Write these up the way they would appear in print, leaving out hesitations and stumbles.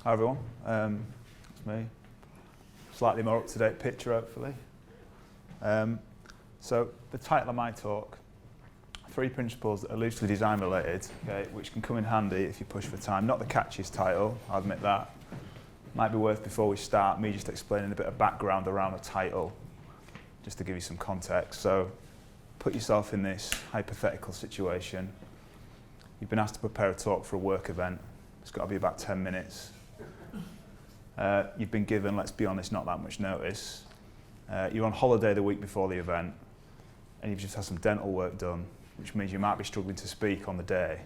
Hi everyone, it's me. Slightly more up-to-date picture hopefully. So the title of my talk, 3 principles that are loosely design related, okay, which can come in handy if you push for time. Not the catchiest title, I'll admit that. Might be worth, before we start, me just explaining a bit of background around the title, just to give you some context. So put yourself in this hypothetical situation. You've been asked to prepare a talk for a work event. It's got to be about 10 minutes. You've been given, let's be honest, not that much notice. You're on holiday the week before the event, and you've just had some dental work done, which means you might be struggling to speak on the day.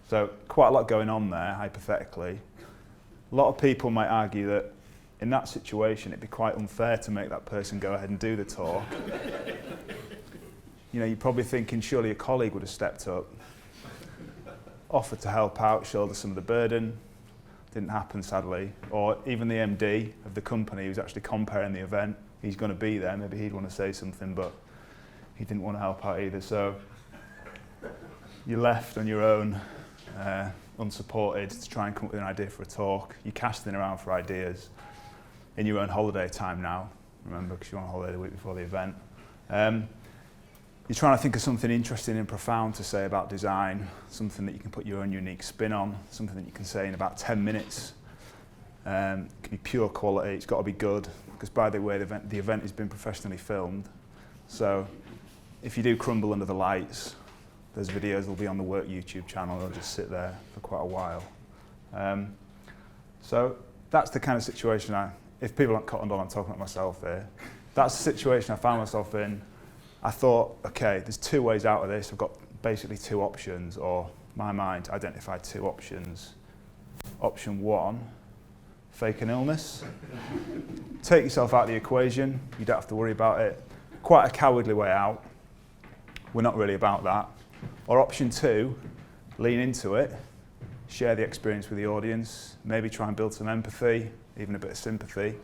So quite a lot going on there, hypothetically. A lot of people might argue that in that situation, it'd be quite unfair to make that person go ahead and do the talk. You know, you're probably thinking, surely a colleague would have stepped up, offered to help out, shoulder some of the burden. Didn't happen, sadly. Or even the MD of the company who's actually comparing the event, he's going to be there, maybe he'd want to say something, but he didn't want to help out either. So you're left on your own, unsupported, to try and come up with an idea for a talk. You're casting around for ideas in your own holiday time now, remember, because you're on holiday the week before the event. You're trying to think of something interesting and profound to say about design, something that you can put your own unique spin on, something that you can say in about 10 minutes. It can be pure quality, it's got to be good, because by the way, the event has been professionally filmed. So if you do crumble under the lights, those videos will be on the work YouTube channel, they'll just sit there for quite a while. So that's the kind of situation if people aren't caught on, I'm talking about myself here. That's the situation I found myself in. I thought, okay, there's 2 ways out of this. I've got basically 2 options, or my mind identified 2 options. Option 1, fake an illness. Take yourself out of the equation. You don't have to worry about it. Quite a cowardly way out. We're not really about that. Or option 2, lean into it, share the experience with the audience, maybe try and build some empathy, even a bit of sympathy,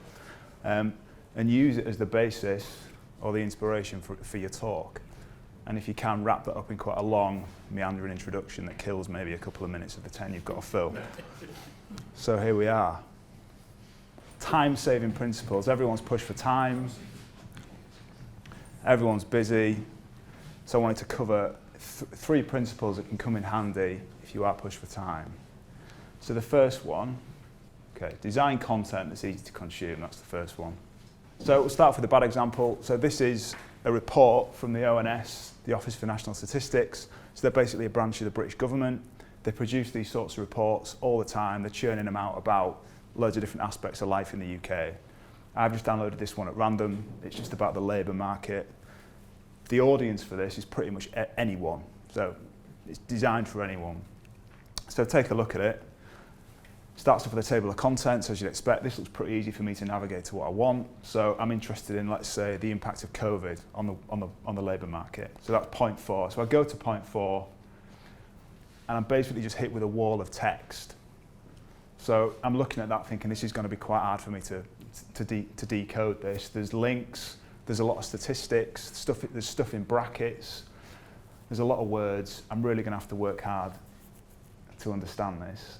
and use it as the basis or the inspiration for your talk. And if you can, wrap that up in quite a long, meandering introduction that kills maybe a couple of minutes of the 10 you've got to fill. So here we are. Time-saving principles. Everyone's pushed for time. Everyone's busy. So I wanted to cover 3 principles that can come in handy if you are pushed for time. So the first one, okay, design content that's easy to consume. That's the first one. So we'll start with a bad example. So this is a report from the ONS, the Office for National Statistics. So they're basically a branch of the British government. They produce these sorts of reports all the time. They're churning them out about loads of different aspects of life in the UK. I've just downloaded this one at random. It's just about the labour market. The audience for this is pretty much anyone. So it's designed for anyone. So take a look at it. Starts off with a table of contents, as you'd expect. This looks pretty easy for me to navigate to what I want. So I'm interested in, let's say, the impact of COVID on the labour market. So that's point 4. So I go to point 4, and I'm basically just hit with a wall of text. So I'm looking at that thinking this is going to be quite hard for me to decode this. There's links, there's a lot of statistics, there's stuff in brackets, there's a lot of words. I'm really going to have to work hard to understand this.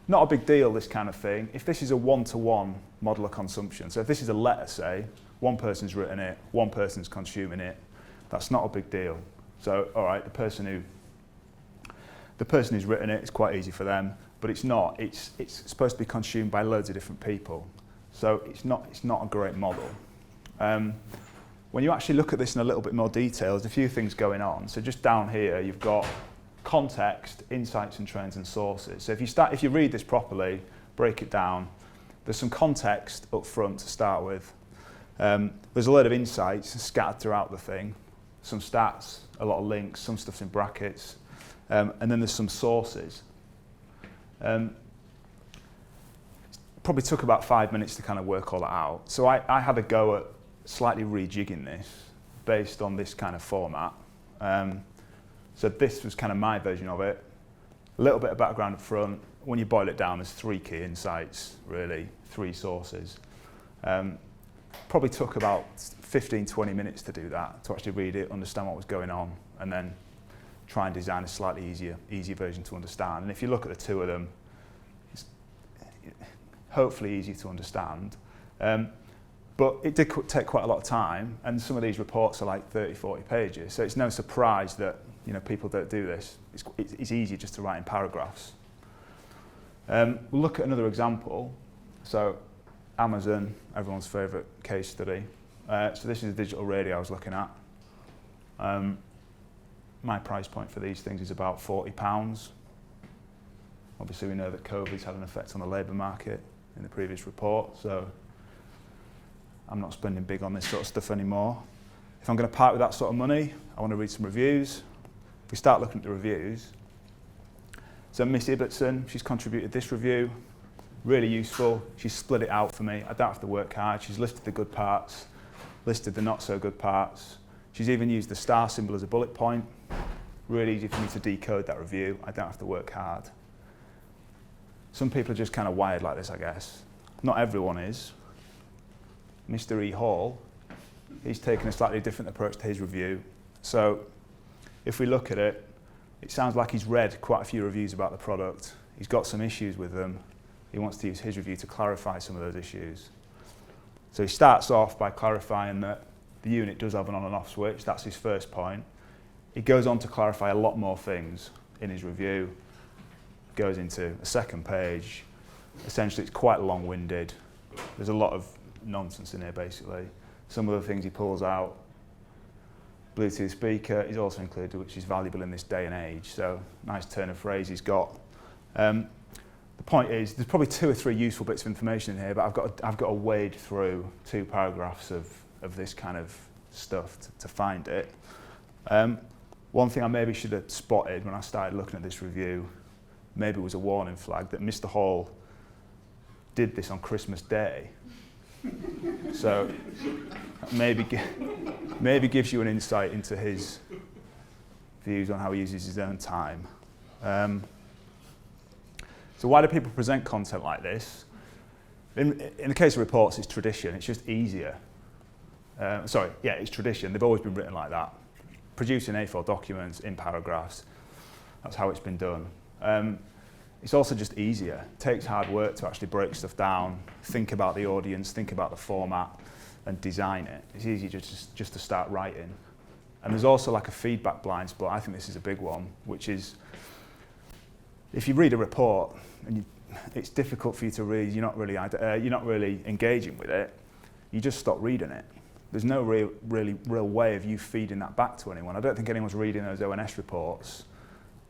Not a big deal, this kind of thing. If this is a one-to-one model of consumption, so if this is a letter, say, one person's written it, one person's consuming it, that's not a big deal. So, all right, the person who's written it, it's quite easy for them, but it's not. It's supposed to be consumed by loads of different people. So it's not a great model. When you actually look at this in a little bit more detail, there's a few things going on. So just down here, you've got context, insights and trends and sources. So if you read this properly, break it down, there's some context up front to start with. There's a load of insights scattered throughout the thing, some stats, a lot of links, some stuff's in brackets, and then there's some sources. Probably took about 5 minutes to kind of work all that out. So I had a go at slightly rejigging this based on this kind of format. So this was kind of my version of it. A little bit of background up front. When you boil it down, there's 3 key insights, really, 3 sources. Probably took about 15, 20 minutes to do that, to actually read it, understand what was going on, and then try and design a slightly easier version to understand. And if you look at the 2 of them, hopefully easy to understand. But it did take quite a lot of time, and some of these reports are like 30, 40 pages. So it's no surprise that people don't do this. It's easy just to write in paragraphs. We'll look at another example. So Amazon, everyone's favourite case study. So this is a digital radio I was looking at. My price point for these things is about £40. Obviously we know that COVID's had an effect on the labour market in the previous report, so I'm not spending big on this sort of stuff anymore. If I'm going to part with that sort of money, I want to read some reviews. If we start looking at the reviews, so Miss Ibbotson, she's contributed this review, really useful. She's split it out for me. I don't have to work hard. She's listed the good parts, listed the not so good parts. She's even used the star symbol as a bullet point. Really easy for me to decode that review. I don't have to work hard. Some people are just kind of wired like this, I guess. Not everyone is. Mr. E. Hall, he's taken a slightly different approach to his review. So if we look at it, it sounds like he's read quite a few reviews about the product. He's got some issues with them. He wants to use his review to clarify some of those issues. So he starts off by clarifying that the unit does have an on and off switch. That's his first point. He goes on to clarify a lot more things in his review. Goes into a second page. Essentially, it's quite long-winded. There's a lot of nonsense in here, basically. Some of the things he pulls out. Bluetooth speaker is also included, which is valuable in this day and age. So, nice turn of phrase he's got. The point is, there's probably 2 or 3 useful bits of information in here, but I've got to wade through 2 paragraphs of this kind of stuff to find it. One thing I maybe should have spotted when I started looking at this review, maybe was a warning flag, that Mr. Hall did this on Christmas Day. So maybe gives you an insight into his views on how he uses his own time. So why do people present content like this? In the case of reports, it's tradition. It's just easier. It's tradition. They've always been written like that. Producing A4 documents in paragraphs. That's how it's been done. It's also just easier. It takes hard work to actually break stuff down, think about the audience, think about the format, and design it. It's easy just to start writing. And there's also like a feedback blind spot. I think this is a big one, which is if you read a report and it's difficult for you to read, you're not really engaging with it, you just stop reading it. There's no real way of you feeding that back to anyone. I don't think anyone's reading those ONS reports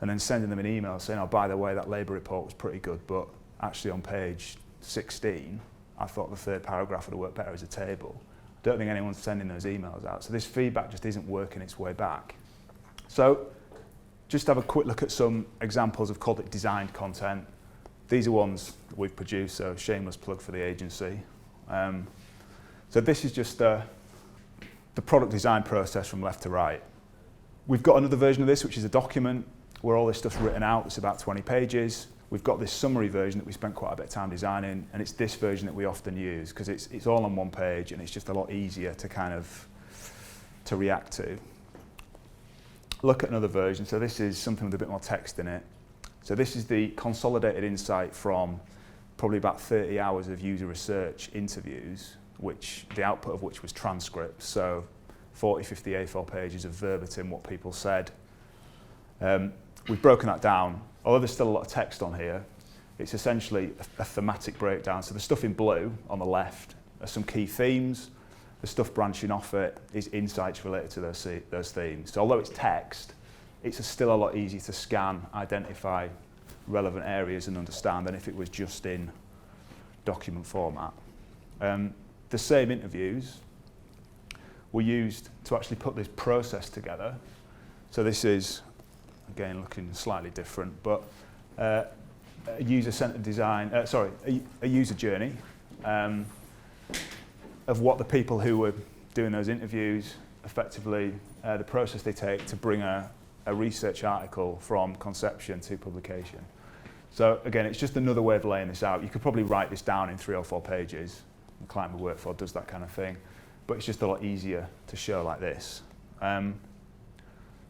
and then sending them an email saying, oh, by the way, that Labour report was pretty good, but actually on page 16, I thought the 3rd paragraph would have worked better as a table. I don't think anyone's sending those emails out. So this feedback just isn't working its way back. So just have a quick look at some examples of called it designed content. These are ones that we've produced, so shameless plug for the agency. So this is just the product design process from left to right. We've got another version of this, which is a document where all this stuff's written out. It's about 20 pages. We've got this summary version that we spent quite a bit of time designing, and it's this version that we often use because it's all on one page and it's just a lot easier to react to. Look at another version. So this is something with a bit more text in it. So this is the consolidated insight from probably about 30 hours of user research interviews, which the output of which was transcripts. So 40, 50 A4 pages of verbatim what people said. We've broken that down. Although there's still a lot of text on here, it's essentially a thematic breakdown. So the stuff in blue on the left are some key themes. The stuff branching off it is insights related to those themes. So although it's text, it's still a lot easier to scan, identify relevant areas and understand than if it was just in document format. The same interviews were used to actually put this process together. So this is, again, looking slightly different, but a user-centered design, a user journey of what the people who were doing those interviews, effectively the process they take to bring a research article from conception to publication. So again, it's just another way of laying this out. You could probably write this down in 3 or 4 pages. The client we work for does that kind of thing, but it's just a lot easier to show like this.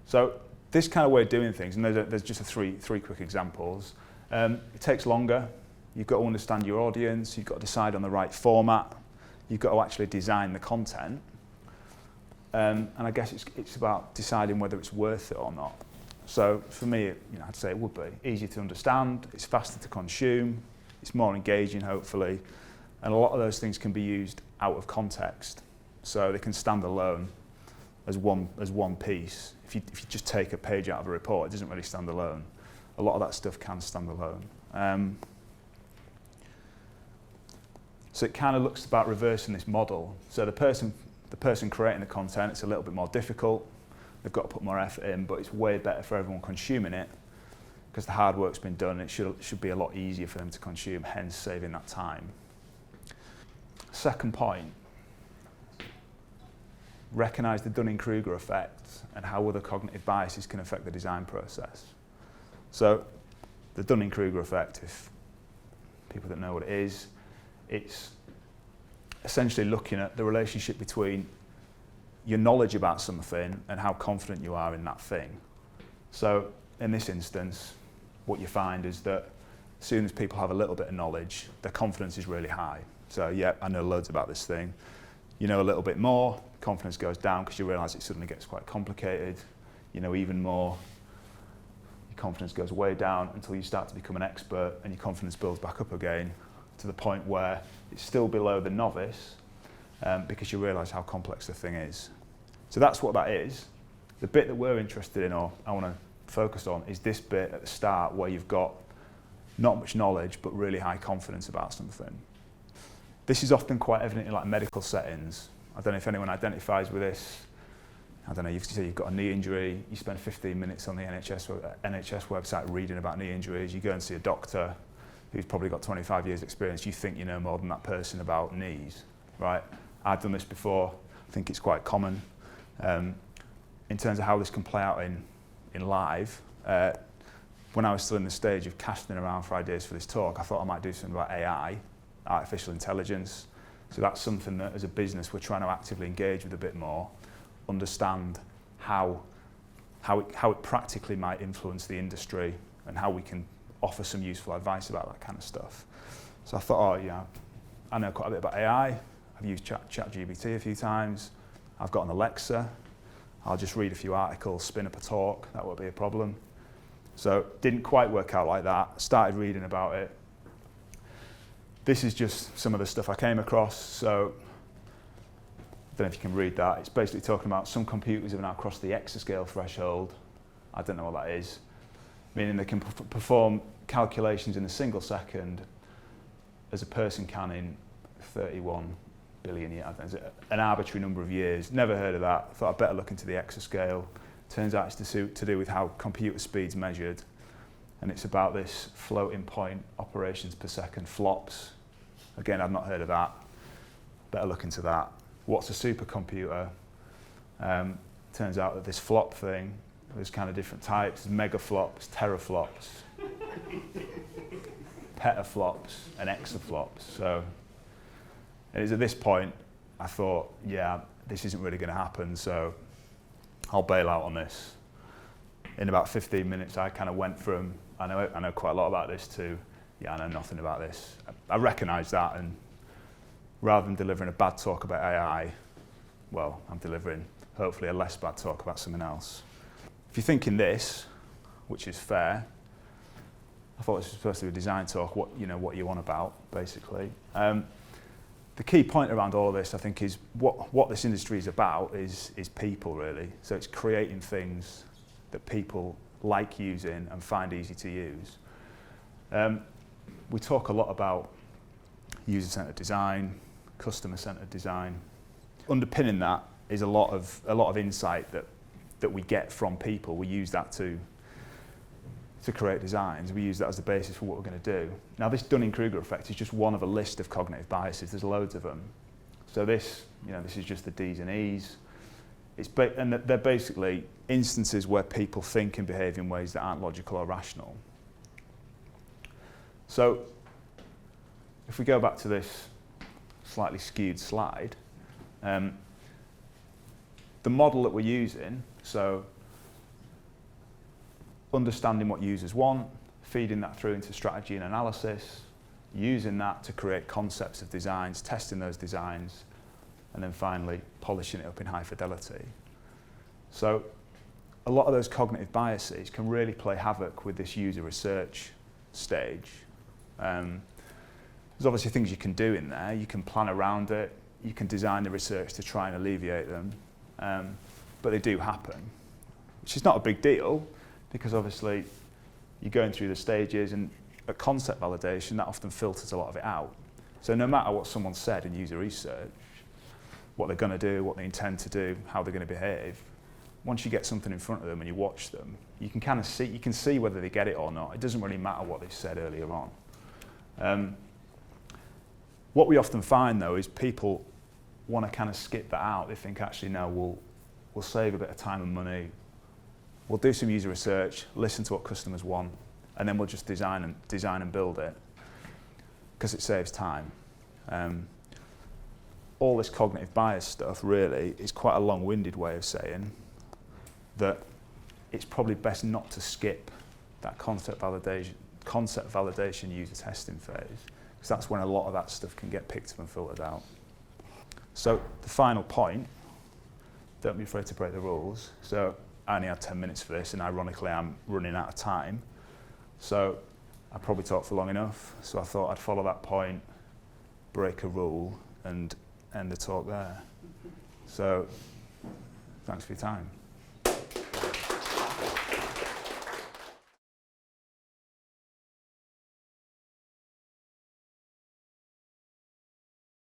So this kind of way of doing things, and there's just three quick examples. It takes longer. You've got to understand your audience, you've got to decide on the right format, you've got to actually design the content. And I guess it's about deciding whether it's worth it or not. So for me, I'd say it would be easier to understand, it's faster to consume, it's more engaging hopefully, and a lot of those things can be used out of context. So they can stand alone as one piece. If you just take a page out of a report, it doesn't really stand alone. A lot of that stuff can stand alone. So it kind of looks about reversing this model. So the person creating the content, it's a little bit more difficult. They've got to put more effort in, but it's way better for everyone consuming it because the hard work's been done. It should be a lot easier for them to consume, hence saving that time. Second point, recognise the Dunning-Kruger effect and how other cognitive biases can affect the design process. So the Dunning-Kruger effect, if people don't know what it is, it's essentially looking at the relationship between your knowledge about something and how confident you are in that thing. So in this instance, what you find is that as soon as people have a little bit of knowledge, their confidence is really high. So yeah, I know loads about this thing. You know a little bit more, confidence goes down because you realise it suddenly gets quite complicated. You know even more, your confidence goes way down until you start to become an expert and your confidence builds back up again to the point where it's still below the novice because you realise how complex the thing is. So that's what that is. The bit that we're interested in, or I want to focus on, is this bit at the start where you've got not much knowledge but really high confidence about something. This is often quite evident in like medical settings. I don't know if anyone identifies with this. I don't know, you've got a knee injury, you spend 15 minutes on the NHS website reading about knee injuries, you go and see a doctor who's probably got 25 years experience, you think you know more than that person about knees, right? I've done this before, I think it's quite common. In terms of how this can play out in live, when I was still in the stage of casting around for ideas for this talk, I thought I might do something about AI, artificial intelligence. So that's something that as a business we're trying to actively engage with a bit more, understand how it practically might influence the industry and how we can offer some useful advice about that kind of stuff. So I thought, I know quite a bit about AI. I've used ChatGPT a few times. I've got an Alexa. I'll just read a few articles, spin up a talk. That won't be a problem. So didn't quite work out like that. Started reading about it. This is just some of the stuff I came across. So I don't know if you can read that. It's basically talking about some computers have now crossed the exascale threshold. I don't know what that is. Meaning they can perform calculations in a single second as a person can in 31 billion years. An arbitrary number of years. Never heard of that. Thought I'd better look into the exascale. Turns out it's to do with how computer speed's measured. And it's about this floating point operations per second, flops. Again, I've not heard of that. Better look into that. What's a supercomputer? Turns out that this flop thing, there's kind of different types. There's megaflops, teraflops, petaflops, and exaflops. So it was at this point I thought, yeah, this isn't really going to happen, so I'll bail out on this. In about 15 minutes, I kind of went from, I know quite a lot about this, to, yeah, I know nothing about this. I recognised that, and rather than delivering a bad talk about AI, well, I'm delivering hopefully a less bad talk about something else. If you're thinking this, which is fair, I thought this was supposed to be a design talk, what you want about, basically. The key point around all of this, I think, is what this industry is about is people, really. So it's creating things that people like using and find easy to use. We talk a lot about user-centered design, customer-centered design. Underpinning that is a lot of insight that we get from people. We use that to create designs. We use that as the basis for what we're going to do. Now, this Dunning-Kruger effect is just one of a list of cognitive biases. There's loads of them. So this is just the D's and E's. And they're basically instances where people think and behave in ways that aren't logical or rational. So if we go back to this slightly skewed slide, the model that we're using, so understanding what users want, feeding that through into strategy and analysis, using that to create concepts of designs, testing those designs, and then finally polishing it up in high fidelity. So a lot of those cognitive biases can really play havoc with this user research stage. There's obviously things you can do in there. You can plan around it. You can design the research to try and alleviate them. But they do happen, which is not a big deal because obviously you're going through the stages, and at concept validation, that often filters a lot of it out. So no matter what someone said in user research, what they're going to do, what they intend to do, how they're going to behave, once you get something in front of them and you watch them, you can kind of see, you can see whether they get it or not. It doesn't really matter what they've said earlier on. What we often find though is people want to kind of skip that out. They think actually no, we'll save a bit of time and money. We'll do some user research, listen to what customers want, and then we'll just design and build it because it saves time. All this cognitive bias stuff really is quite a long-winded way of saying that it's probably best not to skip that concept validation user testing phase, because that's when a lot of that stuff can get picked up and filtered out. So the final point, don't be afraid to break the rules. So I only had 10 minutes for this, and ironically I'm running out of time. So I probably talked for long enough, so I thought I'd follow that point, break a rule, and end the talk there. So thanks for your time.